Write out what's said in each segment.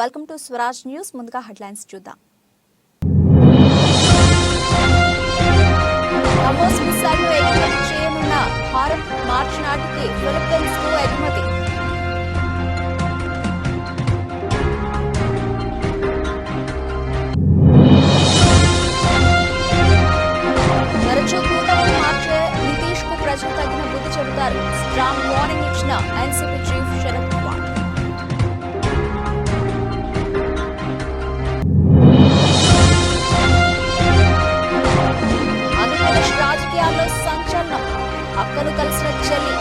Welcome to Swaraj news. ముందుగా headlines చూద్దాం. బ్రహ్మోస్ మిసైల్ను ఎగుమతి చేయనున్న భారత్ మార్చి నాటికి ఫిలిప్పీన్స్కు ఎగుమతి. తరచూ కూటమి మార్చే నితీష్ కు ప్రజలు తగిన బుద్ధి చెబుతారు. స్ట్రాంగ్ వార్నింగ్ ఇచ్చిన ఎన్సీపీ చీఫ్ శరద్ పవార్. ఆంధ్రప్రదేశ్ రాజకీయాల్లో సంచలనం. అక్కను కలిసిన చెల్లి.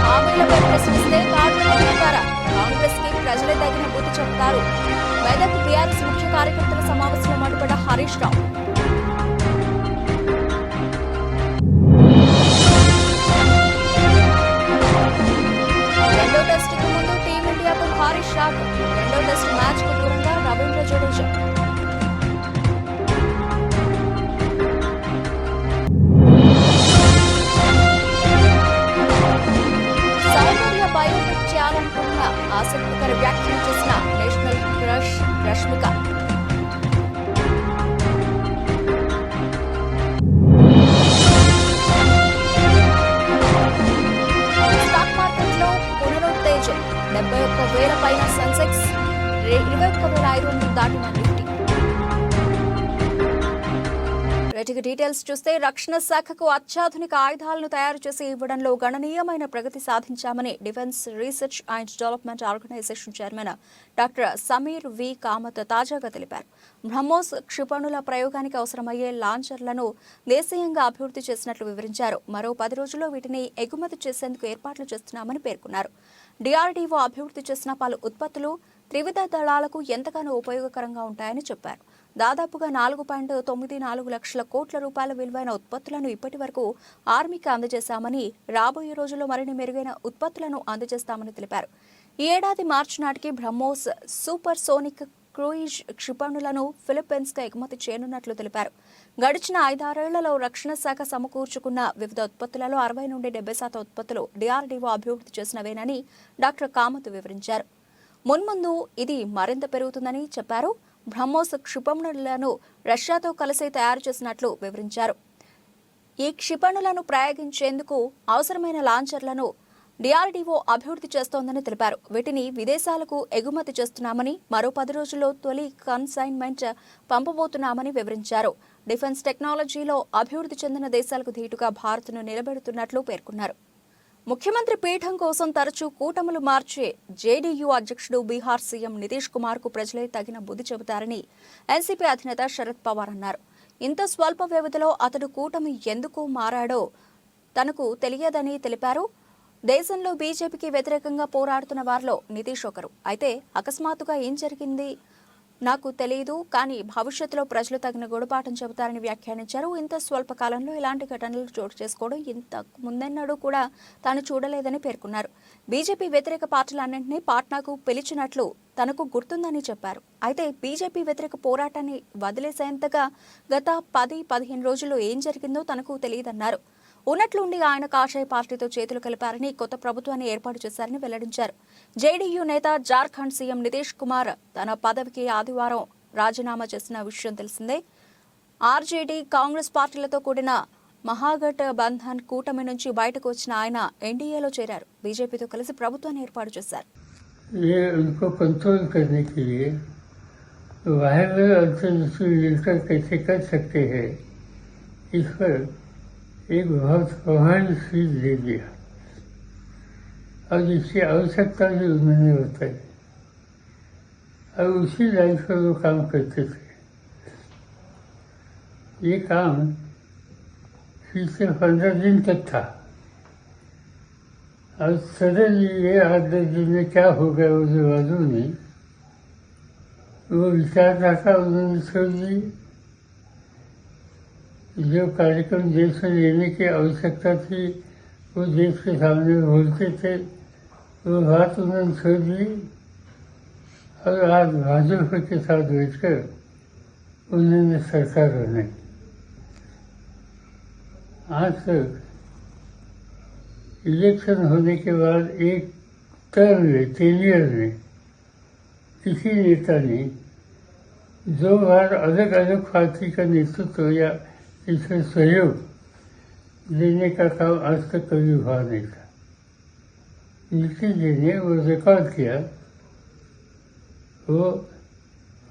హామీలపై ప్రశ్నిస్తే కాంగ్రెస్ కి ప్రజలే తగిన బుద్ధి చెబుతారు. మెదక్ బీఆర్ఎస్ ముఖ్య కార్యకర్తల సమావేశంలో మాట్లాడిన హరీష్ రావు. రెండో టెస్టుకు ముందు టీమిండియాకు భారీ షాక్. రెండో టెస్ట్ మ్యాచ్ కు దూరంగా రవీంద్ర జడేజా. సౌందర్య బయోపిక్ చేయాలనుకున్న ఆసక్తికర వ్యాఖ్యలు చేసిన నేషనల్ క్రష్ రష్మిక. స్టాక్ మార్కెట్లో పునరుత్తేజం. 71,000 పైన సెన్సెక్స్, 21,500 దాటిన నిఫ్టీ. వీటికి డీటెయిల్స్ చూస్తే రక్షణ శాఖకు అత్యాధునిక ఆయుధాలను తయారు చేసి ఇవ్వడంలో గణనీయమైన ప్రగతి సాధించామని defence research and development organisation chairman doctor Sameer V Kamat తాజాగా తెలిపారు. బ్రహ్మోస్ క్షిపణుల ప్రయోగానికి అవసరమయ్యే లాంచర్లను దేశీయంగా అభివృద్ధి చేసినట్లు వివరించారు. మరో 10 రోజుల్లో వీటిని ఎగుమతి చేసేందుకు ఏర్పాట్లు చేస్తున్నామని పేర్కొన్నారు. DRDO అభివృద్ధి చేసిన పలు ఉత్పత్తులు త్రివిధ దళాలకు ఎంతగానో ఉపయోగకరంగా ఉంటాయని చెప్పారు. దాదాపుగా 4.94 లక్షల కోట్ల రూపాయల విలువైన ఉత్పత్తులను ఇప్పటి వరకు ఆర్మీకి అందజేశామని, రాబోయే రోజుల్లో మరిన్ని మెరుగైన ఉత్పత్తులను అందజేస్తామని తెలిపారు. ఈ ఏడాది మార్చి నాటికి బ్రహ్మోస్ సూపర్ సోనిక్ క్రూయిజ్ క్షిపణులను ఫిలిప్పీన్స్ కు ఎగుమతి చేయనున్నట్లు తెలిపారు. గడిచిన 5-6 రక్షణ శాఖ సమకూర్చుకున్న వివిధ ఉత్పత్తులలో 60 నుండి 70% ఉత్పత్తులు DRDO అభివృద్ధి చేసినవేనని డాక్టర్ కామత్ వివరించారు. మున్ముందు ఇది మరింత పెరుగుతుందని చెప్పారు. బ్రహ్మోస్ క్షిపణులను రష్యాతో కలిసి తయారు చేసినట్లు వివరించారు. ఈ క్షిపణులను ప్రయోగించేందుకు అవసరమైన లాంచర్లను DRDO అభివృద్ధి చేస్తోందని తెలిపారు. వీటిని విదేశాలకు ఎగుమతి చేస్తున్నామని, మరో 10 రోజుల్లో తొలి కన్సైన్మెంట్ పంపబోతున్నామని వివరించారు. డిఫెన్స్ టెక్నాలజీలో అభివృద్ధి చెందిన దేశాలకు ధీటుగా భారత్ను నిలబెడుతున్నట్లు పేర్కొన్నారు. ముఖ్యమంత్రి పీఠం కోసం తరచూ కూటములు మార్చే జేడీయూ అధ్యక్షుడు బీహార్ సీఎం నితీష్ కుమార్ కు ప్రజలే తగిన బుద్ధి చెబుతారని ఎన్సీపీ అధినేత శరద్ పవార్ అన్నారు. ఇంత స్వల్ప వ్యవధిలో అతడు కూటమి ఎందుకు మారాడో తనకు తెలియదని తెలిపారు. దేశంలో బీజేపీకి వ్యతిరేకంగా పోరాడుతున్న వారిలో నితీష్ ఒకరు. అయితే అకస్మాత్తుగా ఏం జరిగింది నాకు తెలియదు, కానీ భవిష్యత్తులో ప్రజలు తగిన గుణపాఠం చెబుతారని వ్యాఖ్యానించారు. ఇంత స్వల్ప కాలంలో ఇలాంటి ఘటనలు చోటు చేసుకోవడం ఇంత ముందెన్నడూ కూడా తాను చూడలేదని పేర్కొన్నారు. బీజేపీ వ్యతిరేక పార్టీలన్నింటినీ పాట్నాకు పిలిచినట్లు తనకు గుర్తుందని చెప్పారు. అయితే బీజేపీ వ్యతిరేక పోరాటాన్ని వదిలేసేంతగా గత 10-15 రోజుల్లో ఏం జరిగిందో తనకు తెలియదన్నారు. ఉన్నట్లుండి ఆయన కాషాయ పార్టీతో చేతులు కలిపారని, కొత్త ప్రభుత్వాన్ని ఏర్పాటు చేశారని వెల్లడించారు. జేడీయూ నేత జార్ఖండ్ సీఎం నితీష్ కుమార్ తన పదవికి ఆదివారం రాజీనామా చేసిన విషయం తెలిసిందే. ఆర్జేడీ, కాంగ్రెస్ పార్టీలతో కూడిన మహాగఠ్ బంధన్ కూటమి నుంచి బయటకు వచ్చిన ఆయన ఎన్డీఏలో చేరారు. బీజేపీతో కలిసి ప్రభుత్వాన్ని ఏర్పాటు చేశారు. एक बहुत प्रभावी चीज दे दिया और जिसकी आवश्यकता भी उन्होंने बताई और उसी लाइन पर वो काम करते थे. ये काम पिछले 15 दिन तक था और सडनली ये 8-10 दिन में क्या हो गया मुझे मालूम नहीं. वो विचारधारा उन्होंने छोड़ दी. जो कार्यक्रम देश में लेने की आवश्यकता थी वो देश के सामने बोलते थे, वो बात उन्होंने छोड़ दी और आज भाजपा के साथ बैठकर उन्होंने सरकार बनाई. आज तक इलेक्शन होने के बाद एक टर्म में टेनियर में किसी नेता ने 2 बार अलग अलग पार्टी का नेतृत्व या इसमें सहयोग देने का काम आज तक कभी हुआ नहीं था। नीतीश जी ने वो रिकॉर्ड किया, वो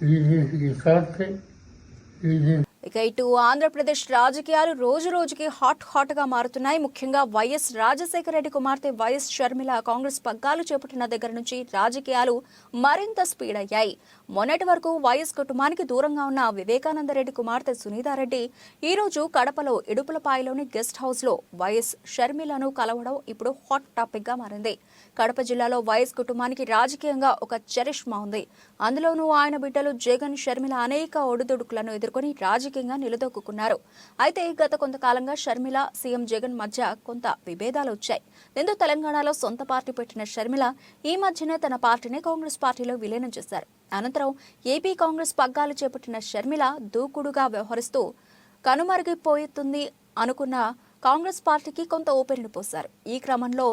लीडर्स के साथ थे। ఇక ఇటు ఆంధ్రప్రదేశ్ రాజకీయాలు రోజు రోజుకి హాట్ గా మారుతున్నాయి. ముఖ్యంగా వైఎస్ రాజశేఖర రెడ్డి కుమార్తె వైఎస్ షర్మిల కాంగ్రెస్ పగ్గాలు చేపట్టిన దగ్గర నుంచి రాజకీయాలు మరింత స్పీడ్ అయ్యాయి. మొన్నటి వరకు వైఎస్ కుటుంబానికి దూరంగా ఉన్న వివేకానందరెడ్డి కుమార్తె సునీతారెడ్డి ఈ రోజు కడపలో ఇడుపులపాయలోని గెస్ట్ హౌస్ లో వైఎస్ షర్మిలను కలవడం ఇప్పుడు హాట్ టాపిక్ గా మారింది. కడప జిల్లాలో వైఎస్ కుటుంబానికి రాజకీయంగా ఒక చరిష్మా ఉంది. అందులోనూ ఆయన బిడ్డలు జగన్, షర్మిల అనేక ఒడిదుడుకులను ఎదుర్కొని రాజకీయంగా నిలదొక్కున్నారు. అయితే గత కొంతకాలంగా షర్మిల, సీఎం జగన్ మధ్య కొంత విభేదాలు వచ్చాయి. దీంతో తెలంగాణలో సొంత పార్టీ పెట్టిన షర్మిల ఈ మధ్యనే తన పార్టీని కాంగ్రెస్ పార్టీలో విలీనం చేశారు. అనంతరం ఏపీ కాంగ్రెస్ పగ్గాలు చేపట్టిన షర్మిల దూకుడుగా వ్యవహరిస్తూ కనుమరుగైపోతుంది అనుకున్న కాంగ్రెస్ పార్టీకి కొంత ఊపిరిని పోశారు. ఈ క్రమంలో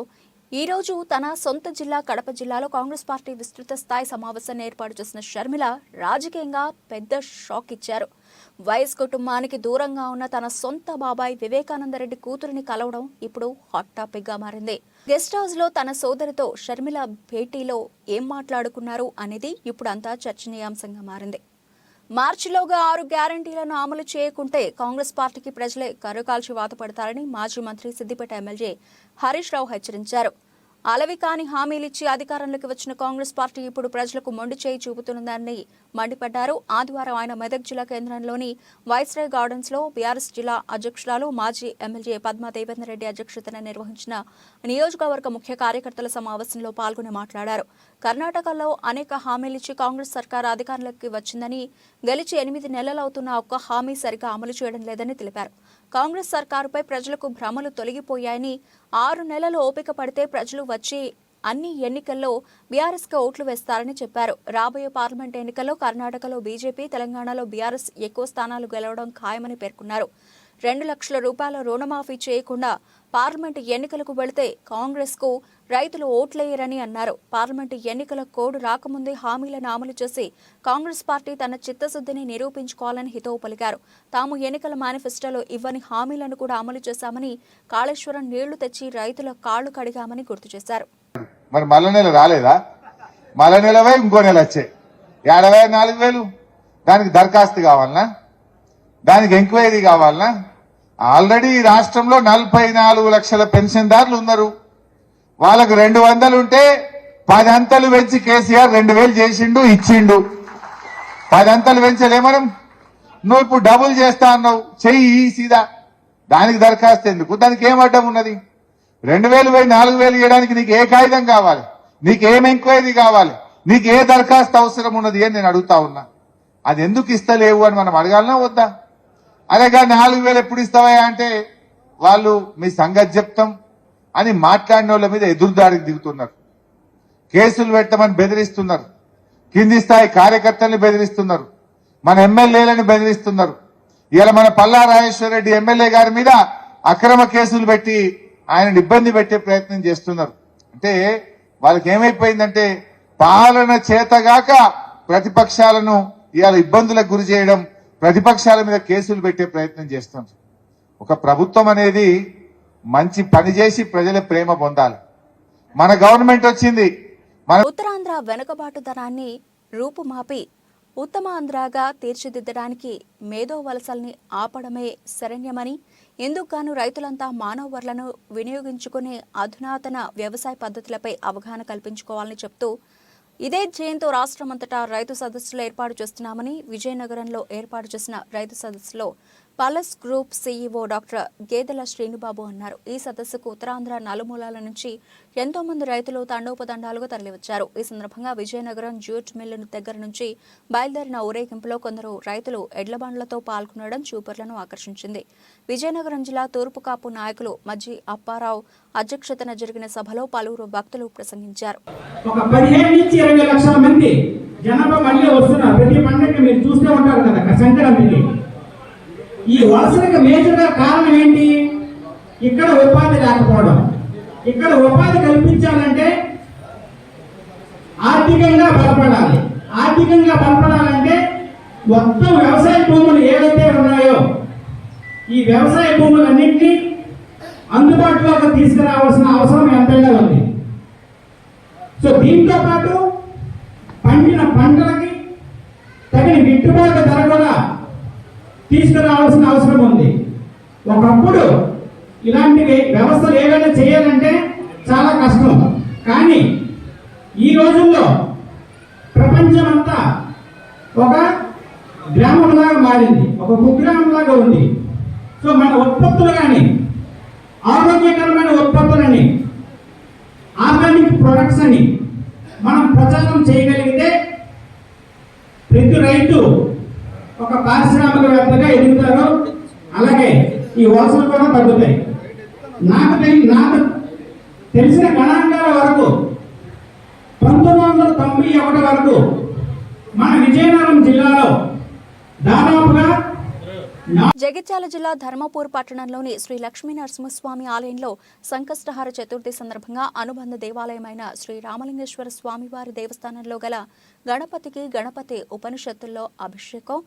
ఈ రోజు తన సొంత జిల్లా కడప జిల్లాలో కాంగ్రెస్ పార్టీ విస్తృత స్థాయి సమావేశాన్ని ఏర్పాటు చేసిన షర్మిల రాజకీయంగా పెద్ద షాక్ ఇచ్చారు. వైఎస్ కుటుంబానికి దూరంగా ఉన్న తన సొంత బాబాయ్ వివేకానందరెడ్డి కూతురిని కలవడం ఇప్పుడు హాట్ టాపిక్ గా మారింది. గెస్ట్ హౌస్ లో తన సోదరితో షర్మిల భేటీలో ఏం మాట్లాడుకున్నారు అనేది ఇప్పుడు అంతా చర్చనీయాంశంగా మారింది. మార్చిలోగా 6 గ్యారంటీలను అమలు చేయకుంటే కాంగ్రెస్ పార్టీకి ప్రజలే కరుకాల్చి వాతపడతారని మాజీ మంత్రి సిద్దిపేట ఎమ్మెల్యే హరీష్ రావు హెచ్చరించారు. అలవి కాని హామీలిచ్చి అధికారంలోకి వచ్చిన కాంగ్రెస్ పార్టీ ఇప్పుడు ప్రజలకు మొండి చేయి చూపుతుందని మండిపడ్డారు. ఆదివారం ఆయన మెదక్ జిల్లా కేంద్రంలోని వైస్రాయ్ గార్డెన్స్ లో బీఆర్ఎస్ జిల్లా అధ్యక్షురాలు మాజీ ఎమ్మెల్యే పద్మా దేవేందర్ రెడ్డి అధ్యక్షతన నిర్వహించిన నియోజకవర్గ ముఖ్య కార్యకర్తల సమావేశంలో పాల్గొని మాట్లాడారు. కర్ణాటకలో అనేక హామీలిచ్చి కాంగ్రెస్ సర్కార్ అధికారంలోకి వచ్చిందని, గెలిచి 8 నెలలవుతున్న ఒక్క హామీ సరిగా అమలు చేయడం లేదని తెలిపారు. కాంగ్రెస్ సర్కారుపై ప్రజలకు భ్రమలు తొలగిపోయాయని, 6 నెలలు ఓపిక పడితే ప్రజలు వచ్చి అన్ని ఎన్నికల్లో బీఆర్ఎస్ కు ఓట్లు వేస్తారని చెప్పారు. రాబోయే పార్లమెంట్ ఎన్నికల్లో కర్ణాటకలో బీజేపీ, తెలంగాణలో బీఆర్ఎస్ ఎక్కువ స్థానాలు గెలవడం ఖాయమని పేర్కొన్నారు. 2 లక్షల రూపాయల రుణమాఫీ చేయకుండా పార్లమెంటు ఎన్నికలకు వెళితే కాంగ్రెస్ కు రైతులు ఓట్లేయరని అన్నారు. పార్లమెంటు ఎన్నికల కోడ్ రాకముందే హామీలను అమలు చేసి కాంగ్రెస్ పార్టీ తన చిత్తశుద్ధిని నిరూపించుకోవాలని హితవు పలికారు. తాము ఎన్నికల మేనిఫెస్టోలో ఇవ్వని హామీలను కూడా అమలు చేశామని, కాళేశ్వరం నీళ్లు తెచ్చి రైతుల కాళ్లు కడిగామని గుర్తు చేశారు. మరి మళ్ళా నెల రాలేదా? మళ్ళా నెలవే ఇంకో నెల వచ్చాయి. 54,000 దానికి దరఖాస్తు కావాలనా? దానికి ఎంక్వైరీ కావాలనా? ఆల్రెడీ రాష్ట్రంలో 44 లక్షల పెన్షన్దారులు ఉన్నారు. వాళ్ళకు 200 ఉంటే 10 అంతలు పెంచి కేసీఆర్ 2,000 చేసిండు, ఇచ్చిండు. 10 అంతలు పెంచలే మనం. నువ్వు ఇప్పుడు డబుల్ చేస్తా అన్నావు, చెయ్యి సీదా. దానికి దరఖాస్తు ఎందుకు? దానికి ఏం అడ్డం ఉన్నది? 2,000 పోయి 4,000 చేయడానికి నీకు ఏ కాగితం కావాలి? నీకేం ఎంక్వైరీ కావాలి? నీకు ఏ దరఖాస్తు అవసరం ఉన్నది అని నేను అడుగుతా ఉన్నా. అది ఎందుకు ఇస్తలేవు అని మనం అడగాలనా వద్దా? అలాగా 4,000 ఎప్పుడు ఇస్తావా అంటే వాళ్ళు మీ సంగతి చెప్తాం అని మాట్లాడిన వాళ్ళ మీద ఎదురుదాడికి దిగుతున్నారు. కేసులు పెట్టమని బెదిరిస్తున్నారు. కింది స్థాయి కార్యకర్తల్ని బెదిరిస్తున్నారు. మన ఎమ్మెల్యేలను బెదిరిస్తున్నారు. ఇలా మన పల్లా రాజేశ్వర రెడ్డి ఎమ్మెల్యే గారి మీద అక్రమ కేసులు పెట్టి ఆయన ఇబ్బంది పెట్టే ప్రయత్నం చేస్తున్నారు. అంటే వాళ్ళకి ఏమైపోయిందంటే పాలన చేతగాక ప్రతిపక్షాలను ఇవాళ ఇబ్బందులకు గురి చేయడం, ప్రతిపక్షాల మీద కేసులు పెట్టే ప్రయత్నం చేస్తున్నారు. ఒక ప్రభుత్వం అనేది మంచి పని చేసి ప్రజల ప్రేమ పొందాలి. మన గవర్నమెంట్ వచ్చింది. ఉత్తరాంధ్ర వెనుకబాటుతనాన్ని రూపుమాపి ఉత్తమాంధ్రగా తీర్చిదిద్దడానికి మేధో వలసల్ని ఆపడమే శరణ్యమని, ఇందుకుగాను రైతులంతా మానవ వనరులను వినియోగించుకునే అధునాతన వ్యవసాయ పద్ధతులపై అవగాహన కల్పించుకోవాలని చెప్తూ ఇదే ధ్యేయంతో రాష్ట్రమంతటా రైతు సదస్సులు ఏర్పాటు చేస్తున్నామని విజయనగరంలో ఏర్పాటు చేసిన రైతు సదస్సులో పలస్ గ్రూప్ సీఈఓ డాక్టర్ గేదెల శ్రీనుబాబు అన్నారు. ఈ సదస్సుకు ఉత్తరాంధ్ర నలుమూలాల నుంచి ఎంతో మంది రైతులు తండోపతండాలుగా తరలివచ్చారు. ఈ సందర్భంగా విజయనగరం జ్యూట్ మిల్లు దగ్గర నుంచి బయలుదేరిన ఊరేగింపులో కొందరు రైతులు ఎడ్లబండ్లతో పాల్గొనడం చూపర్లను ఆకర్షించింది. విజయనగరం జిల్లా తూర్పు కాపు నాయకులు మజ్జి అప్పారావు అధ్యక్షతన జరిగిన సభలో పలువురు భక్తులు ప్రసంగించారు. ఒక 15 నుంచి 20 లక్షల మంది జనాభా మళ్ళీ వస్తున్నారు. ప్రతి పండుగ మీరు చూస్తూ ఉంటారు కదా సంక్రాంతికి. ఈ వలసలకు మేజర్గా కారణం ఏంటి? ఇక్కడ ఉపాధి లేకపోవడం. ఇక్కడ ఉపాధి కల్పించాలంటే ఆర్థికంగా బలపడాలి. ఆర్థికంగా బలపడాలంటే మొత్తం వ్యవసాయ భూములు ఏవైతే ఉన్నాయో ఈ వ్యవసాయ భూములన్నింటినీ అందుబాటులోకి తీసుకురావాల్సిన అవసరం ఎంతైనా ఉంది. సో దీంతో పాటు పండిన పంటలకి తగిన గిట్టుబాటు ధర కూడా తీసుకురావాల్సిన అవసరం ఉంది. ఒకప్పుడు ఇలాంటి వ్యవస్థలు ఏవైనా చేయాలంటే చాలా కష్టం. కానీ ఈ రోజుల్లో ప్రపంచమంతా ఒక గ్రామంలాగా మారింది, ఒక కుగ్రామంలాగా ఉంది. సో మన ఉత్పత్తులు కానీ ఆరోగ్యకరమైన ఉత్పత్తులని, ఆర్గానిక్ ప్రొడక్ట్స్ అని మనం ప్రచారం చేయగలిగితే ప్రతి రైతు ఒక పారిశ్రామికవేత్తగా ఎదుగుతారు. అలాగే ఈ వలసలు కూడా తగ్గుతాయి. నాకు తెలిసిన గణాంకాల వరకు 1991 వరకు మన విజయనగరం జిల్లాలో దాదాపుగా జగిత్యాల జిల్లా ధర్మపూర్ పట్టణంలోని శ్రీ లక్ష్మీ నరసింహస్వామి ఆలయంలో సంకష్టహార చతుర్థి సందర్భంగా అనుబంధ దేవాలయమైన శ్రీ రామలింగేశ్వర స్వామివారి దేవస్థానంలో గల గణపతికి గణపతి ఉపనిషత్తుల్లో అభిషేకం,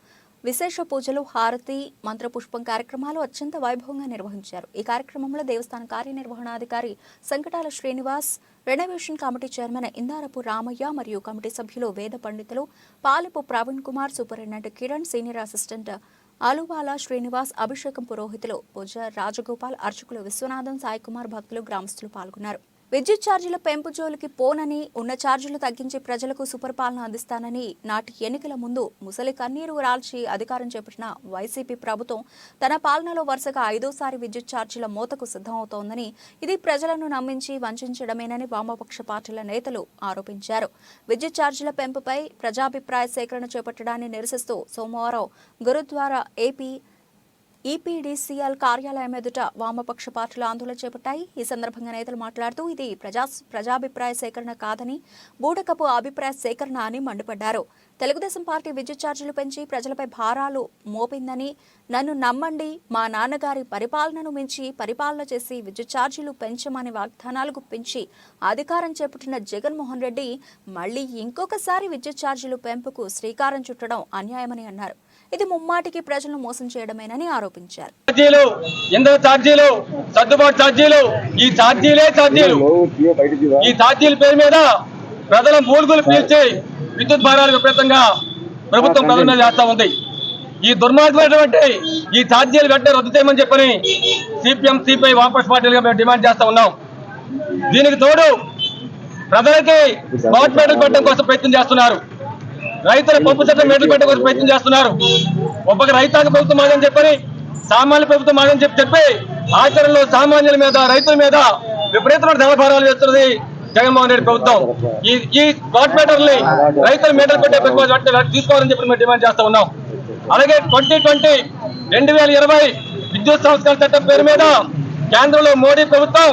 విశేష పూజలు, హారతి, మంత్రపుష్పం కార్యక్రమాలు అత్యంత వైభవంగా నిర్వహించారు. ఈ కార్యక్రమంలో దేవస్థాన కార్యనిర్వహణాధికారి Sankatala Srinivas, renovation committee chairman Indarapu Ramaiah మరియు కమిటీ సభ్యులు, వేద పండితులు Palipu Praveen Kumar, superintendent Kiran, senior assistant Aluvala Srinivas, అభిషేకం పురోహితులు పూజ రాజగోపాల్, అర్చకులు విశ్వనాథం, సాయికుమార్, భక్తులు, గ్రామస్తులు పాల్గొన్నారు. విద్యుత్ ఛార్జీల పెంపు జోలికి పోనని, ఉన్న ఛార్జీలు తగ్గించి ప్రజలకు సుపరిపాలన అందిస్తానని నాటి ఎన్నికల ముందు ముసలి కన్నీరు రాల్చి అధికారం చేపట్టిన వైసీపీ ప్రభుత్వం తన పాలనలో వరుసగా 5వ విద్యుత్ ఛార్జీల మోతకు సిద్ధమవుతోందని, ఇది ప్రజలను నమ్మించి వంచడమేనని వామపక్ష పార్టీల నేతలు ఆరోపించారు. విద్యుత్ ఛార్జీల పెంపుపై ప్రజాభిప్రాయ సేకరణ చేపట్టడాన్ని నిరసిస్తూ సోమవారం గురుద్వారా ఈపీడీసీఎల్ కార్యాలయం ఎదుట వామపక్ష పార్టీలు ఆందోళన చేపట్టాయి. ఈ సందర్భంగా నేతలు మాట్లాడుతూ ఇది ప్రజాభిప్రాయ సేకరణ కాదని, బూటకపు అభిప్రాయ సేకరణ అని మండిపడ్డారు. తెలుగుదేశం పార్టీ విద్యుత్ ఛార్జీలు పెంచి ప్రజలపై భారాలు మోపిందని, నన్ను నమ్మండి, మా నాన్నగారి పరిపాలనను మించి పరిపాలన చేసి విద్యుత్ ఛార్జీలు పెంచమని వాగ్దానాలు గుప్పించి అధికారం చేపట్టిన జగన్మోహన్ రెడ్డి మళ్లీ ఇంకొకసారి విద్యుత్ ఛార్జీలు పెంపుకు శ్రీకారం చుట్టడం అన్యాయమని అన్నారు. ఇది ముమ్మాటికి ప్రజలను మోసం చేయడమేనని ఆరోపించారు. సర్దుబాటు ఛార్జీలు, ఈ ఛార్జీలే ఛార్జీలు. ఈ ఛార్జీల పేరు మీద ప్రజల మూలుగులు పీల్చి విద్యుత్ భారాలు విపరీతంగా ప్రభుత్వం ప్రజల మీద చేస్తా ఉంది. ఈ దుర్మార్గమైనటువంటి ఈ ఛార్జీలు వెంటనే రద్దు చేయమని చెప్పని సిపిఎం, సిపిఐ, వామపక్ష పార్టీలుగా మేము డిమాండ్ చేస్తా ఉన్నాం. దీనికి తోడు ప్రజలకి స్మార్ట్ మీటర్లు పెట్టడం కోసం ప్రయత్నం చేస్తున్నారు. రైతుల పప్పు చట్టం మీటర్లు పెట్టడం కోసం ప్రయత్నం చేస్తున్నారు. ఒక్కొక్క రైతాంగ ప్రభుత్వం మాదని చెప్పని, సామాన్య ప్రభుత్వం మాదని చెప్పి ఆచరణలో సామాన్యుల మీద, రైతుల మీద విపరీతమైన ధర భారాలు వేస్తున్నది జగన్మోహన్ రెడ్డి ప్రభుత్వం. ఈ స్మార్ట్ మీటర్ని రైతుల మీటర్లు పెట్టే తీసుకోవాలని చెప్పి మేము డిమాండ్ చేస్తా ఉన్నాం. అలాగే 2020 విద్యుత్ సంస్కరణ చట్టం పేరు మీద కేంద్రంలో మోడీ ప్రభుత్వం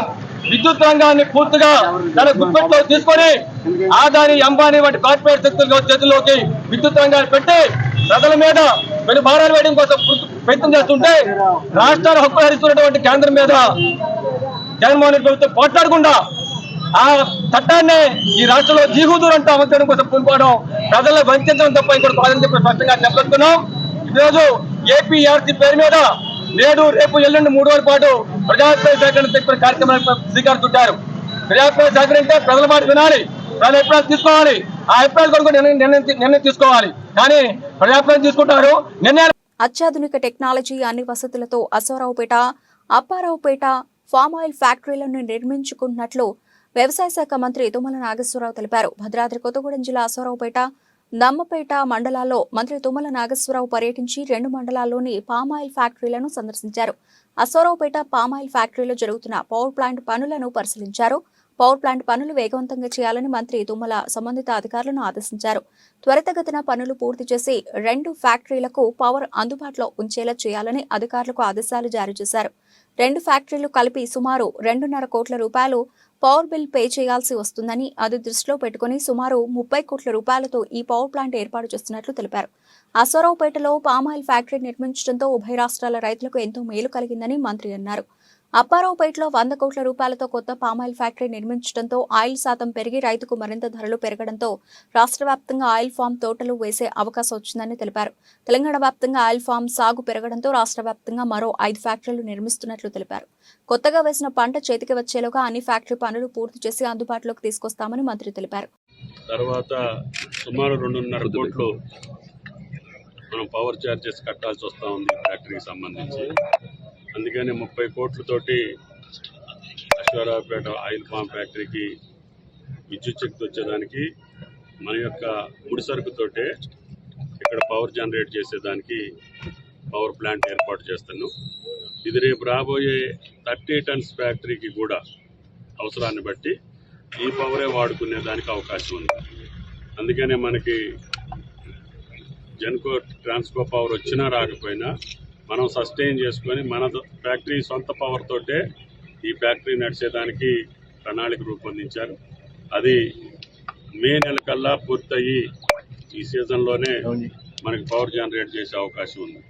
విద్యుత్ రంగాన్ని పూర్తిగా తన గుప్పెట్లో తీసుకొని ఆదాని, అంబానీ వంటి కార్పొరేట్ శక్తుల చేతుల్లోకి విద్యుత్ రంగాన్ని పెట్టి ప్రజల మీద పెను భారాలు వేయడం కోసం ప్రయత్నం చేస్తుంటే, రాష్ట్రాల హక్కు హరిస్తున్నటువంటి కేంద్రం మీద జగన్మోహన్ రెడ్డి ప్రభుత్వం పోట్లాడకుండా ఆ చట్టాన్ని ఈ రాష్ట్రంలో జీహూదూర్ అంటూ అమలు చేయడం కోసం పూనుకోవడం ప్రజలను వంచడం తప్ప ఇంకోటి కాదని చెప్పి స్పష్టంగా చెప్పగలుగుతున్నాం. ఈరోజు ఏపీఆర్సీ పేరు మీద నేడు, రేపు, ఎల్లుండి 3 రోజుల పాటు ప్రజాభిప్రాయ సేకరణ చెప్పిన కార్యక్రమాలకు శ్రీకారం చుట్టారు. ప్రజాభిప్రాయ సేకరణ అంటే ప్రజల మాట వినాలి, ప్రజల అభిప్రాయాలు తీసుకోవాలి, ఆ అభిప్రాయాలు కొరకు నిర్ణయం తీసుకోవాలి. కానీ ప్రజాభిప్రాయం తీసుకుంటారు నిర్ణయాలు. అత్యాధునిక టెక్నాలజీ, అన్ని వసతులతో అశ్వారావుపేట, అప్పారావుపేట ఫామ్ ఆయిల్ ఫ్యాక్టరీలను నిర్మించుకున్నట్లు వ్యవసాయ శాఖ మంత్రి తుమ్మల నాగేశ్వరరావు తెలిపారు. భద్రాద్రి కొత్తగూడెం జిల్లా అశ్వారావుపేట, నమ్మపేట మండలాల్లో మంత్రి తుమ్మల నాగేశ్వరరావు పర్యటించి 2 మండలాల్లోని పామాయిల్ ఫ్యాక్టరీలను సందర్శించారు. అశ్వారావుపేట పామాయిల్ ఫ్యాక్టరీలో జరుగుతున్న పవర్ ప్లాంట్ పనులను పరిశీలించారు. పవర్ ప్లాంట్ పనులు వేగవంతంగా చేయాలని మంత్రి తుమ్మల సంబంధిత అధికారులను ఆదేశించారు. త్వరితగతిన పనులు పూర్తి చేసి 2 ఫ్యాక్టరీలకు పవర్ అందుబాటులో ఉంచేలా చేయాలని అధికారులకు ఆదేశాలు జారీ చేశారు. 2 ఫ్యాక్టరీలు కలిపి సుమారు 2.5 కోట్ల రూపాయలు పవర్ బిల్ పే చేయాల్సి వస్తుందని, అది దృష్టిలో పెట్టుకుని సుమారు 30 కోట్ల రూపాయలతో ఈ పవర్ ప్లాంట్ ఏర్పాటు చేస్తున్నట్లు తెలిపారు. అశ్వారావుపేటలో పామాయిల్ ఫ్యాక్టరీ నిర్మించడంతో ఉభయ రాష్ట్రాల రైతులకు ఎంతో మేలు కలిగిందని మంత్రి అన్నారు. అప్పారావుపేటలో 100 కోట్ల రూపాయలతో కొత్త పామాయిల్ ఫ్యాక్టరీ నిర్మించడంతో ఆయిల్ శాతం పెరిగి రైతుకు మరింత ధరలు పెరగడంతో రాష్ట్ర వ్యాప్తంగా ఆయిల్ ఫామ్ తోటలు వేసే అవకాశం వచ్చిందని తెలిపారు. తెలంగాణ వ్యాప్తంగా ఆయిల్ ఫామ్ సాగు పెరగడంతో రాష్ట్ర వ్యాప్తంగా మరో 5 ఫ్యాక్టరీలు నిర్మిస్తున్నట్లు తెలిపారు. కొత్తగా వేసిన పంట చేతికి వచ్చేలోగా అన్ని ఫ్యాక్టరీ పనులు పూర్తి చేసి అందుబాటులోకి తీసుకొస్తామని మంత్రి తెలిపారు. తర్వాత సుమారు 2.5 కోట్లు మనం పవర్ ఛార్జెస్ కట్టాల్సి వస్తూ ఉంది ఫ్యాక్టరీకి సంబంధించి. అందుకని 30 కోట్లతోటి అశ్వారావుపేట ఆయిల్ ఫామ్ ఫ్యాక్టరీకి విద్యుత్ శక్తి వచ్చేదానికి మన యొక్క ముడి సరుకుతోటే ఇక్కడ పవర్ జనరేట్ చేసేదానికి పవర్ ప్లాంట్ ఏర్పాటు చేస్తున్నాం. ఇది రేపు రాబోయే 30 టన్స్ ఫ్యాక్టరీకి కూడా అవసరాన్ని బట్టి ఈ పవరే వాడుకునే దానికి అవకాశం ఉంది. అందుకనే మనకి జెన్కో ట్రాన్స్కో పవర్ వచ్చినా రాకపోయినా మనం సస్టైన్ చేసుకొని మన ఫ్యాక్టరీ సొంత పవర్ తోటే ఈ ఫ్యాక్టరీ నడిచేదానికి ప్రణాళిక రూపొందించారు. అది మే నెల కల్లా పూర్తయి ఈ సీజన్లోనే మనకి పవర్ జనరేట్ చేసే అవకాశం ఉంది.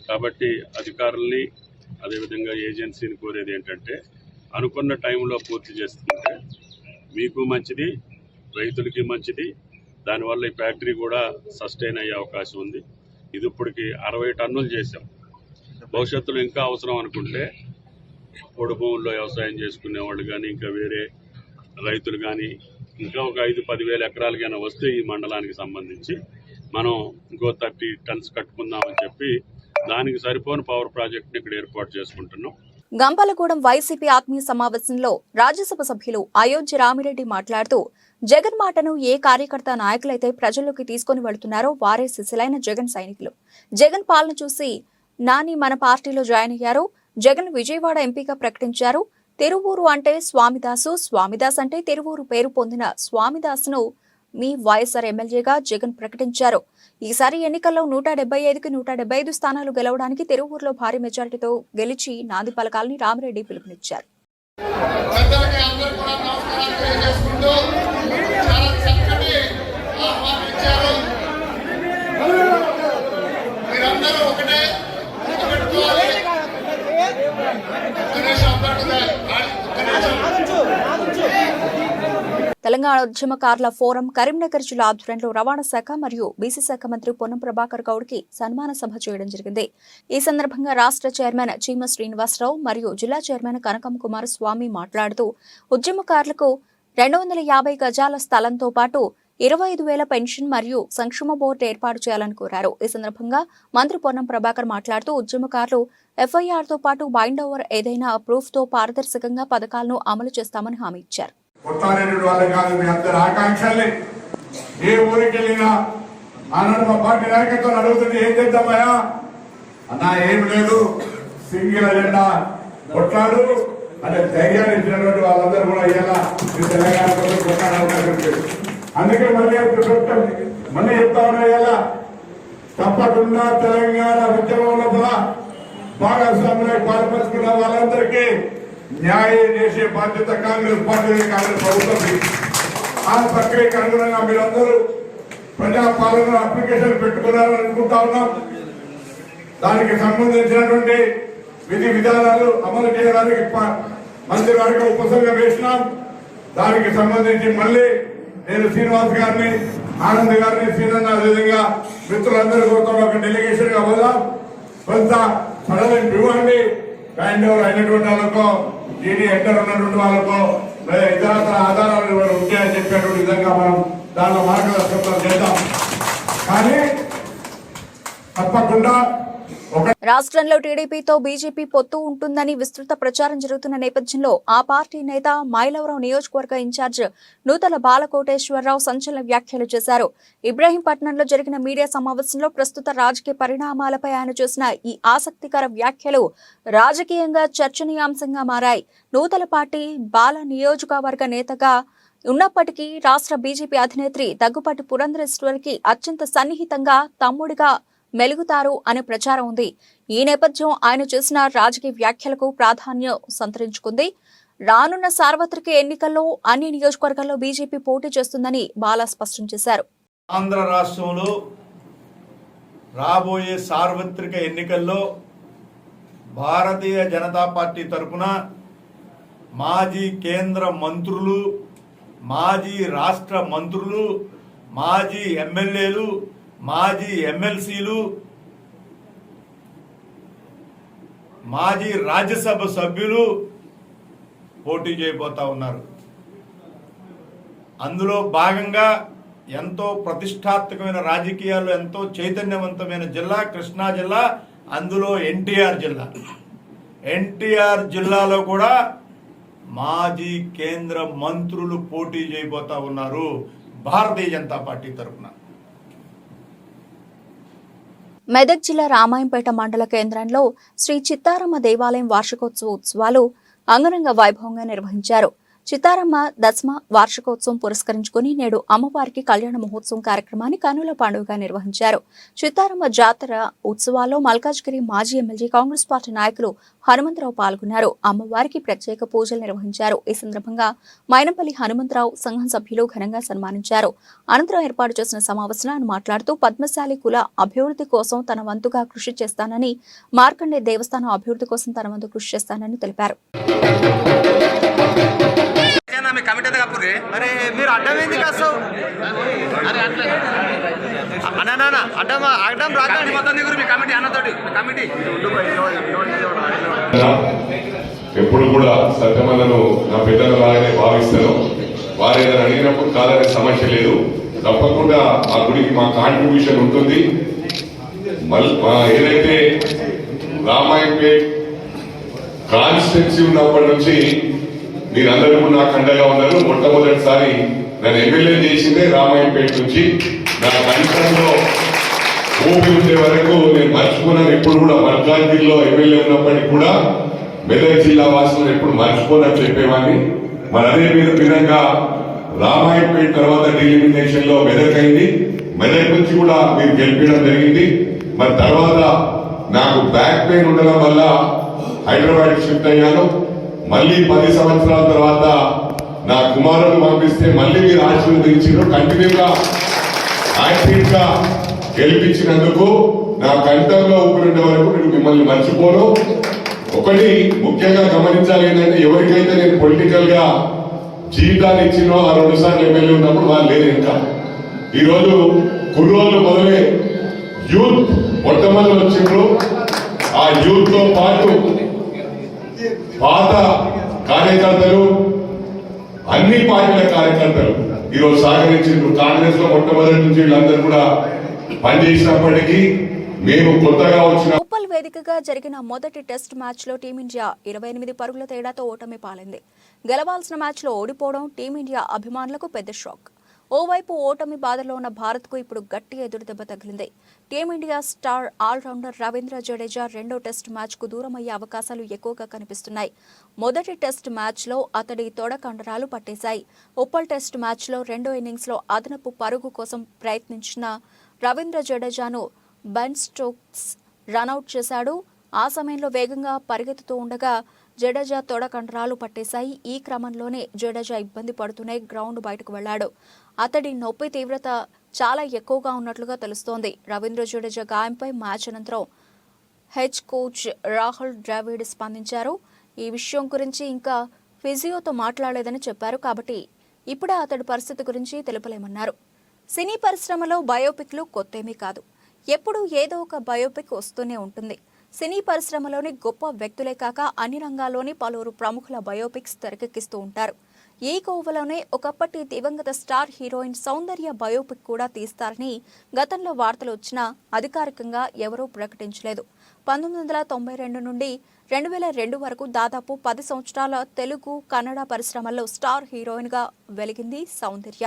కాబట్టి అధికారుల్ని అదేవిధంగా ఏజెన్సీని కోరేది ఏంటంటే అనుకున్న టైంలో పూర్తి చేసుకుంటే మీకు మంచిది, రైతులకి మంచిది. దానివల్ల ఈ ఫ్యాక్టరీ కూడా సస్టైన్ అయ్యే అవకాశం ఉంది. ఇది ఇప్పటికి 60 టన్నులు చేసాం. భవిష్యత్తులో ఇంకా అవసరం అనుకుంటే పొడి భూముల్లో వ్యవసాయం చేసుకునే వాళ్ళు కానీ ఇంకా వేరే రైతులు కానీ ఇంకా ఒక 5-10 వేల ఎకరాలకైనా వస్తే ఈ మండలానికి సంబంధించి మనం ఇంకో 30 టన్స్ కట్టుకుందామని చెప్పి దానికి సరిపోని పవర్ ప్రాజెక్ట్ని ఇక్కడ ఏర్పాటు చేసుకుంటున్నాం. గంపలగూడెం వైసీపీ ఆత్మీయ సమావేశంలో రాజ్యసభ సభ్యులు అయోధ్య రామిరెడ్డి మాట్లాడుతూ జగన్ మాటను ఏ కార్యకర్త నాయకులైతే ప్రజల్లోకి తీసుకుని వెళుతున్నారో వారే సిసిలైన జగన్ సైనికులు. జగన్ పాలన చూసి నాని మన పార్టీలో జాయిన్ అయ్యారు. జగన్ విజయవాడ ఎంపీగా ప్రకటించారు. తిరువూరు అంటే స్వామిదాసు, స్వామిదాస్ అంటే తిరువూరు పేరు పొందిన స్వామిదాసును మీ వైఎస్ఆర్ ఎమ్మెల్యేగా జగన్ ప్రకటించారు. ఈసారి ఎన్నికల్లో 175కి 175 స్థానాలు గెలవడానికి తిరువూరులో భారీ మెజారిటీతో గెలిచి నాంది పలకాలని రామిరెడ్డి పిలుపునిచ్చారు. తెలంగాణ ఉద్యమకారుల ఫోరం కరీంనగర్ జిల్లా ఆధ్వర్యంలో రవాణా శాఖ మరియు బీసీ శాఖ మంత్రి పొన్నం ప్రభాకర్ గౌడ్కి సన్మాన సభ చేయడం జరిగింది. ఈ సందర్భంగా రాష్ట్ర చైర్మన్ చీమ శ్రీనివాసరావు మరియు జిల్లా చైర్మన్ కనకం కుమారస్వామి మాట్లాడుతూ ఉద్యమకారులకు 250 గజాల స్థలంతో పాటు 25,000 పెన్షన్ మరియు సంక్షేమ బోర్డు ఏర్పాటు చేయాలని కోరారు. ఈ సందర్భంగా మంత్రి పొన్నం ప్రభాకర్ మాట్లాడుతూ ఉద్యమకారులు ఎఫ్ఐఆర్తో పాటు బైండ్ ఓవర్ ఏదైనా ప్రూఫ్తో పారదర్శకంగా పథకాలను అమలు చేస్తామని హామీ ఇచ్చారు. కొట్టారెడ్డి వాళ్ళ కాదు, మీ అందరి ఆకాంక్షల్ని ఏ ఊరికి వెళ్ళినా ఆనాడు మా పార్టీ నాయకత్వం అడుగుతుంది, ఏం చేద్దామయ్యా అన్నా, ఏం లేదు సింగిల్ అజెండా కొట్లాడు అంటే ధైర్యాన్ని ఇచ్చినటువంటి వాళ్ళందరూ కూడా ఇలా తెలంగాణ కొట్లాడే అవకాశం లేదు. అందుకే మళ్ళీ చెప్తా ఉన్నా, ఇలా తప్పకుండా తెలంగాణ ఉద్యమంలో కూడా భాగస్వాములకు పాల్పంచుకున్న వాళ్ళందరికీ న్యాయం చేసే బాధ్యత కాంగ్రెస్ పార్టీ, కాంగ్రెస్ ప్రభుత్వం. ఆ ప్రక్రియకు అనుగుణంగా మీరందరూ ప్రజాపాలన అప్లికేషన్ పెట్టుకున్నారని అనుకుంటా ఉన్నాం. దానికి సంబంధించినటువంటి విధి విధానాలు అమలు చేయడానికి మంత్రివర్గం ఉపసంఘం వేసినాం. దానికి సంబంధించి మళ్ళీ నేను శ్రీనివాస్ గారిని, ఆనంద్ గారిని, శ్రీనన్న అదేవిధంగా మిత్రులందరూ కూడా ఒక డెలిగేషన్ గా పోదాం. కొంత సడలింపు ఇవ్వండి. హ్యాండ్ ఓవర్ అయినటువంటి వాళ్ళకో, జీడీ ఎంటర్ ఉన్నటువంటి వాళ్ళకో ఇతరత్ర ఆధారాలు ఉంటాయని చెప్పేటువంటి విధంగా మనం దానిలో మార్గదర్శకత్వం చేద్దాం. కానీ తప్పకుండా రాష్ట్రంలో టీడీపీతో బీజేపీ పొత్తు ఉంటుందని విస్తృత ప్రచారం జరుగుతున్న నేపథ్యంలో ఆ పార్టీ నేత మైలవరం నియోజకవర్గ ఇన్ఛార్జ్ నూతల బాలకోటేశ్వరరావు సంచలన వ్యాఖ్యలు చేశారు. ఇబ్రహీంపట్నంలో జరిగిన మీడియా సమావేశంలో ప్రస్తుత రాజకీయ పరిణామాలపై ఆయన చేసిన ఈ ఆసక్తికర వ్యాఖ్యలు రాజకీయంగా చర్చనీయాంశంగా మారాయి. నూతల పార్టీ బాల నియోజకవర్గ నేతగా ఉన్నప్పటికీ రాష్ట్ర బీజేపీ అధినేత్రి దగ్గుపాటి పురంధరేశ్వరికి అత్యంత సన్నిహితంగా తమ్ముడిగా మెలుగుతారు అనే ప్రచారం ఉంది. ఈ నేపథ్యం ఆయన చేసిన రాజకీయ వ్యాఖ్యలకు ప్రాధాన్యం సంతరించుకుంది. రానున్న సార్వత్రిక ఎన్నికల్లో అన్ని నియోజకవర్గాల్లో బీజేపీ పోటీ చేస్తుందని బాలా స్పష్టం చేశారు. ఆంధ్ర రాష్ట్రంలో రాబోయే సార్వత్రిక ఎన్నికల్లో భారతీయ జనతా పార్టీ తరఫున మాజీ కేంద్ర మంత్రులు, మాజీ రాష్ట్ర మంత్రులు, మాజీ ఎమ్మెల్యేలు, మాజీ ఎమ్మెల్సీలు, మాజీ రాజ్యసభ సభ్యులు పోటీ చేయబోతా ఉన్నారు. అందులో భాగంగా ఎంతో ప్రతిష్టాత్మకమైన రాజకీయాలు, ఎంతో చైతన్యవంతమైన జిల్లా కృష్ణా జిల్లా, అందులో ఎన్టీఆర్ జిల్లా. ఎన్టీఆర్ జిల్లాలో కూడా మాజీ కేంద్ర మంత్రులు పోటీ చేయబోతా ఉన్నారు భారతీయ జనతా పార్టీ తరఫున. మెదక్ జిల్లా రామాయంపేట మండల కేంద్రంలో శ్రీ చిత్తారమ్మ దేవాలయం వార్షికోత్సవ ఉత్సవాలు అంగరంగ వైభవంగా నిర్వహించారు. చిత్తారమ్మ దశమ వార్షికోత్సవం పురస్కరించుకుని నేడు అమ్మవారికి కళ్యాణ మహోత్సవం కార్యక్రమాన్ని కనుల పండుగగా నిర్వహించారు. చిత్తారమ్మ జాతర ఉత్సవాల్లో మల్కాజ్గిరి మాజీ ఎమ్మెల్యే కాంగ్రెస్ పార్టీ నాయకులు హనుమంతరావు పాల్గొన్నారు. అమ్మవారికి ప్రత్యేక పూజలు నిర్వహించారు. ఈ సందర్భంగా మైనంపల్లి హనుమంతరావు సంఘం సభ్యులు ఘనంగా సన్మానించారు. అనంతరం ఏర్పాటు చేసిన సమావేశంలో ఆయన మాట్లాడుతూ పద్మశాలి కుల అభివృద్ధి కోసం తన వంతుగా కృషి చేస్తానని, మార్కండే దేవస్థానం అభివృద్ధి కోసం తన వంతు కృషి చేస్తానని తెలిపారు. అరే మీరు అడ్డం ఎందుకు వస్తావు? అడ్డం రాకండి. ఎప్పుడు కూడా సత్యమలను నా పెద్దలలాగానే భావిస్తాను. వారు ఏదైనా అడిగినప్పుడు కాదనే సమస్య లేదు. తప్పకుండా ఆ గుడికి మా కాంట్రిబ్యూషన్ ఉంటుంది. ఏదైతే రామాయంపేట్ కాన్స్టిట్యున్సీ ఉన్నప్పటి నుంచి మీరందరూ కూడా నాకు అండగా ఉన్నారు. మొట్టమొదటిసారి నన్ను ఎమ్మెల్యే చేసిందే రామాయంపేట నుంచి. నా కంఠంలో ఊపి ఉండే వరకు నేను మర్చిపోయినాను. ఎప్పుడు కూడా మల్కాజ్గిరిలో ఎమ్మెల్యే ఉన్నప్పటికీ కూడా మెదక్ జిల్లా వాసులను ఎప్పుడు మర్చిపోనని చెప్పేవాడిని. మరి అదే విధంగా రామాయంపేట తర్వాత డెలిమినేషన్ లో మెదక్ అయింది. మెదక్ నుంచి కూడా మీరు గెలిపించడం జరిగింది. మరి తర్వాత నాకు బ్యాక్ పెయిన్ ఉండడం వల్ల హైదరాబాద్ షిఫ్ట్ అయ్యాను. మళ్ళీ 10 సంవత్సరాల తర్వాత నా కుమారుడు పంపిస్తే మళ్ళీ మీరు ఆశీర్వదించారు. కంటిన్యూగా యాక్టివ్ గా గెలిపించినందుకు నా కంఠంలో ఊపిరిండే వరకు నేను మిమ్మల్ని మర్చిపోను. ఒకటి ముఖ్యంగా గమనించాలి ఏంటంటే, ఎవరికైతే నేను పొలిటికల్ గా జీవితాన్ని ఇచ్చినో ఆ 2 సార్లు ఎమ్మెల్యే ఉన్నప్పుడు వాళ్ళు లేదు. ఇంకా ఈరోజు కుర్రోళ్ళు మొదలే యూత్ మొట్టమొదటి వచ్చిండ్రు. ఆ యూత్ తో పాటు పాత కార్యకర్తలు, అన్ని పార్టీల కార్యకర్తలు ఈరోజు సహకరించారు. కాంగ్రెస్ లో మొట్టమొదటి నుంచి వీళ్ళందరూ కూడా పనిచేసినప్పటికీ మేము కొత్తగా వచ్చిన ఉప్పల్ వేదికగా జరిగిన మొదటి టెస్ట్ మ్యాచ్ లో టీమిండియా 28 పరుగుల తేడాతో ఓటమి పాలైంది. గెలవాల్సిన మ్యాచ్ లో ఓడిపోవడం టీమిండియా అభిమానులకు పెద్ద షాక్. ఓవైపు ఓటమి బాధలో ఉన్న భారత్ కు ఇప్పుడు గట్టి ఎదురుదెబ్బ తగిలింది. Team India star allrounder Ravindra Jadeja రెండో టెస్ట్ మ్యాచ్ కు దూరమయ్యే అవకాశాలు ఎక్కువగా కనిపిస్తున్నాయి. మొదటి టెస్ట్ మ్యాచ్ లో అతడి తొడ కండరాలు పట్టేశాయి. ఉప్పల్ టెస్ట్ మ్యాచ్ లో రెండో ఇన్నింగ్స్ లో అదనపు పరుగు కోసం ప్రయత్నించిన రవీంద్ర జడేజాను బెన్ స్టోక్స్ రనౌట్ చేశాడు. ఆ సమయంలో వేగంగా పరిగెత్తుతూ ఉండగా జడేజా తొడ కండరాలు పట్టేశాయి. ఈ క్రమంలోనే జడేజా ఇబ్బంది పడుతూనే గ్రౌండ్ బయటకు వెళ్లాడు. అతడి నొప్పి తీవ్రత చాలా ఎక్కువగా ఉన్నట్లుగా తెలుస్తోంది. రవీంద్ర జడేజా గాయంపై మ్యాచ్ అనంతరం హెడ్ కోచ్ రాహుల్ ద్రావిడ్ స్పందించారు. ఈ విషయం గురించి ఇంకా ఫిజియోతో మాట్లాడలేదని చెప్పారు. కాబట్టి ఇప్పుడే అతడి పరిస్థితి గురించి తెలుపలేమన్నారు. సినీ పరిశ్రమలో బయోపిక్లు కొత్తేమీ కాదు. ఎప్పుడూ ఏదో ఒక బయోపిక్ వస్తూనే ఉంటుంది. సినీ పరిశ్రమలోని గొప్ప వ్యక్తులే కాక అన్ని రంగాల్లోని పలువురు ప్రముఖుల బయోపిక్స్ తెరకెక్కిస్తూ ఉంటారు. ఈ కోవలోనే ఒకప్పటి దివంగత స్టార్ హీరోయిన్ సౌందర్య బయోపిక్ కూడా తీస్తారని గతంలో వార్తలు వచ్చినా అధికారికంగా ఎవరూ ప్రకటించలేదు. 1992 నుండి 2002 వరకు దాదాపు 10 సంవత్సరాల తెలుగు, కన్నడ పరిశ్రమల్లో స్టార్ హీరోయిన్ గా వెలిగింది సౌందర్య.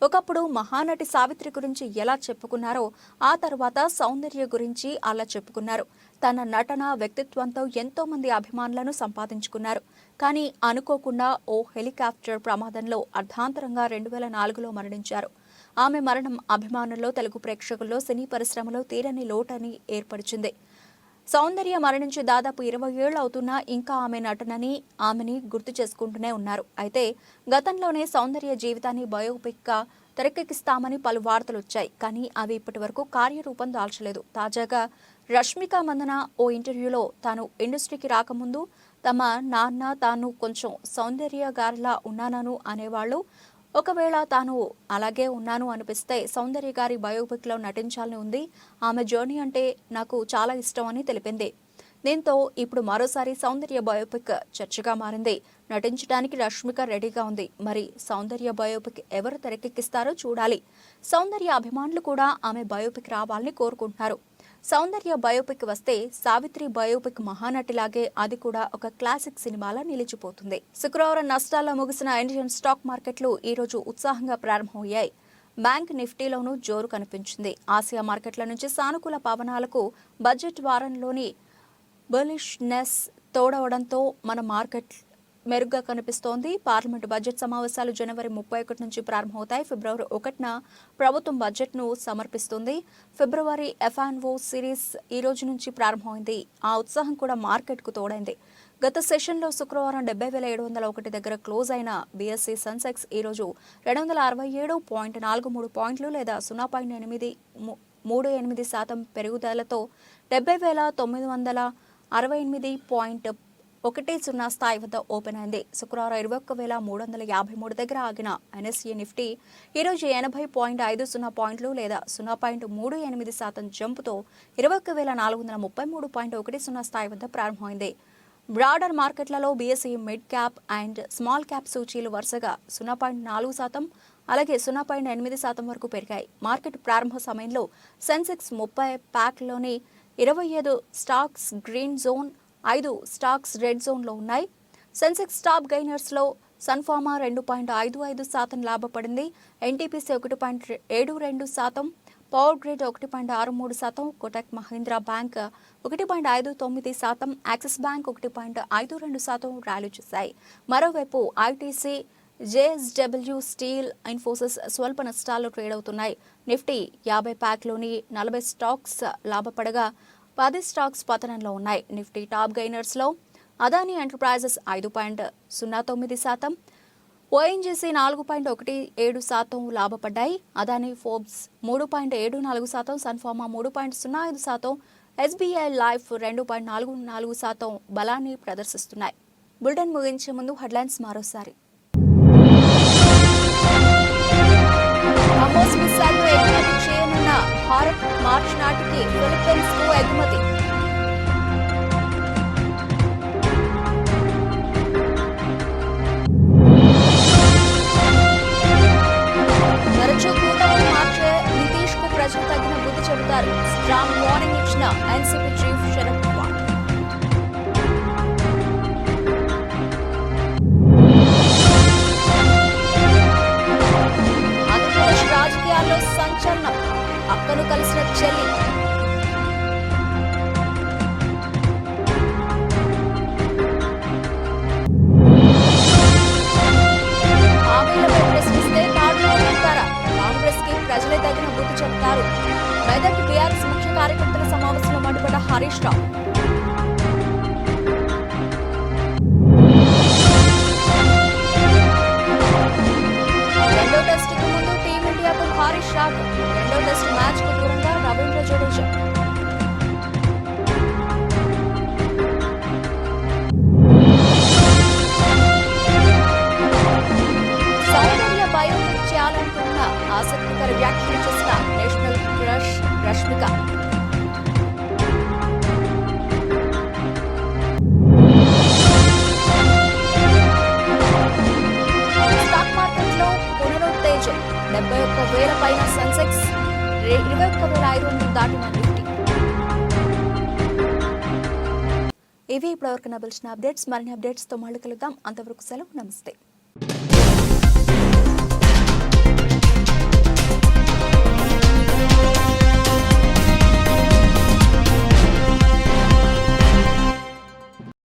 ఒకప్పుడు మహానటి సావిత్రి గురించి ఎలా చెప్పుకున్నారో ఆ తర్వాత సౌందర్య గురించి అలా చెప్పుకున్నారు. తన నటన, వ్యక్తిత్వంతో ఎంతో మంది అభిమానులను సంపాదించుకున్నారు. కానీ అనుకోకుండా ఓ హెలికాప్టర్ ప్రమాదంలో అర్ధాంతరంగా 2004లో మరణించారు. ఆమె మరణం అభిమానుల్లో, తెలుగు ప్రేక్షకుల్లో, సినీ పరిశ్రమలో తీరని లోటని ఏర్పరిచింది. సౌందర్య మరణించి దాదాపు 20 ఏళ్లు అవుతున్నా ఇంకా ఆమె నటనని, ఆమెని గుర్తు చేసుకుంటూనే ఉన్నారు. అయితే గతంలోనే సౌందర్య జీవితాన్ని బయోపిక్గా తెరకెక్కిస్తామని పలు వార్తలు వచ్చాయి. కానీ అవి ఇప్పటి వరకు కార్యరూపం దాల్చలేదు. తాజాగా రష్మిక మందన ఓ ఇంటర్వ్యూలో తాను ఇండస్ట్రీకి రాకముందు తమ నాన్న తాను కొంచెం సౌందర్యగారిలా ఉన్నానను అనేవాళ్ళు. ఒకవేళ తాను అలాగే ఉన్నాను అనిపిస్తే సౌందర్య గారి బయోపిక్లో నటించాలని ఉంది. ఆమె జర్నీ అంటే నాకు చాలా ఇష్టం అని తెలిపింది. దీంతో ఇప్పుడు మరోసారి సౌందర్య బయోపిక్ చర్చగా మారింది. నటించడానికి రష్మిక రెడీగా ఉంది. మరి సౌందర్య బయోపిక్ ఎవరు తెరకెక్కిస్తారో చూడాలి. సౌందర్య అభిమానులు కూడా ఆమె బయోపిక్ రావాలని కోరుకుంటున్నారు. సౌందర్య బయోపిక్ వస్తే సావిత్రి బయోపిక్ మహానటిలాగే అది కూడా ఒక క్లాసిక్ సినిమాలా నిలిచిపోతుంది. శుక్రవారం నష్టాల్లో ముగిసిన ఇండియన్ స్టాక్ మార్కెట్లు ఈ రోజు ఉత్సాహంగా ప్రారంభమయ్యాయి. బ్యాంక్ నిఫ్టీలోనూ జోరు కనిపించింది. ఆసియా మార్కెట్ల నుంచి సానుకూల పవనాలకు బడ్జెట్ వారంలోని బులిష్నెస్ తోడవడంతో మన మార్కెట్ మెరుగ్గా కనిపిస్తోంది. పార్లమెంటు బడ్జెట్ సమావేశాలు జనవరి 31 నుంచి ప్రారంభమవుతాయి. ఫిబ్రవరి 1న ప్రభుత్వం బడ్జెట్ను సమర్పిస్తుంది. ఫిబ్రవరి ఎఫ్ఎన్ఓ సిరీస్ ఈ రోజు నుంచి ప్రారంభమైంది. ఆ ఉత్సాహం కూడా మార్కెట్కు తోడైంది. గత సెషన్లో శుక్రవారం 70,701 దగ్గర క్లోజ్ అయిన బీఎస్సీ సెన్సెక్స్ ఈ రోజు 267.43 పాయింట్లు లేదా 0.38% పెరుగుదలతో 70,968.10 స్థాయి వద్ద ఓపెన్ అయింది. శుక్రవారం 21,353 దగ్గర ఆగిన ఎన్ఎస్ఈ నిఫ్టీ ఈరోజు 80.50 పాయింట్లు లేదా 0.38% జంపుతో 21,433.10 స్థాయి వద్ద ప్రారంభమైంది. బ్రాడర్ మార్కెట్లలో BSE mid cap and small cap సూచీలు వరుసగా 0.4%, అలాగే 0.8% వరకు పెరిగాయి. మార్కెట్ ప్రారంభ సమయంలో సెన్సెక్స్ 30 ప్యాక్లోని 25 stocks green zone, 5 stocks red జోన్లో ఉన్నాయి. సెన్సెక్స్ టాప్ గెయినర్స్లో సన్ఫార్మా 2.55% లాభపడింది. NTPC 1.72%, Power Grid 1.63%, Kotak Mahindra bank 1.59%, Axis bank 1.52% rally చేశాయి. మరోవైపు ఐటీసీ, జేఎస్డబ్ల్యూ స్టీల్, ఇన్ఫోసిస్ స్వల్ప నష్టాల్లో ట్రేడ్ అవుతున్నాయి. నిఫ్టీ 50 ప్యాక్లోని 40 స్టాక్స్ లాభపడగా 10 స్టాక్స్ పతనంలో ఉన్నాయి. నిఫ్టీ టాప్ గెయినర్స్లో అదానీ ఎంటర్ప్రైజెస్ 5.09%, ఓఎన్జీసీ 4.17% లాభపడ్డాయి. Adani Ports 3.74%, Sun Pharma 3.05%, SBI life 2.44% బలాన్ని ప్రదర్శిస్తున్నాయి. బులెటిన్ ముగించే ముందు హెడ్లైన్స్ మరోసారి. బ్రహ్మోస్ మిసైల్ను ఎగుమతి చేయనున్న భారత్ మార్చి నాటికి ఫిలిప్పీన్స్కు ఎగుమతి. తరచూ కూటమిని మార్చే నితీష్ కు ప్రజలు తగిన బుద్ధి చెబుతారు. స్ట్రాంగ్ వార్నింగ్ ఇచ్చిన ఎన్సీపీ చీఫ్ శరద్ పవార్. రాజకీయాల్లో సంచలనం, అక్కను కలిసిన చెల్లి. హామీలపై ప్రశ్నిస్తే తాడులో ఉంటారా? కాంగ్రెస్ కి ప్రజలే తగిన బుద్ధి చెప్తారు. మెదక్ బీఆర్ఎస్ ముఖ్య కార్యకర్తల సమావేశంలో మండిపడ్డ హరీష్ రావు. రెండో టెస్టుకు ముందు టీమిండియాకు భారీ షాక్. రెండో టెస్టు మ్యాచ్ కు దూరంగా రవీంద్ర జడేజా. సౌందర్య బయోపిక్ చేయాలనుకున్న ఆసక్తికర వ్యాఖ్యలు చేసిన నేషనల్ క్రష్ రష్మిక. స్టాక్ మార్కెట్లో పునరుత్తేజం. 71,000 పైన సెన్సెక్స్, 21,500 దాటిన నిఫ్టీ. ఇవి ఇప్పటివరకు నిలిచిన అప్డేట్స్. మరిన్ని అప్డేట్స్తో మళ్ళీ కలుద్దాం. అంతవరకు సెలవు. నమస్తే.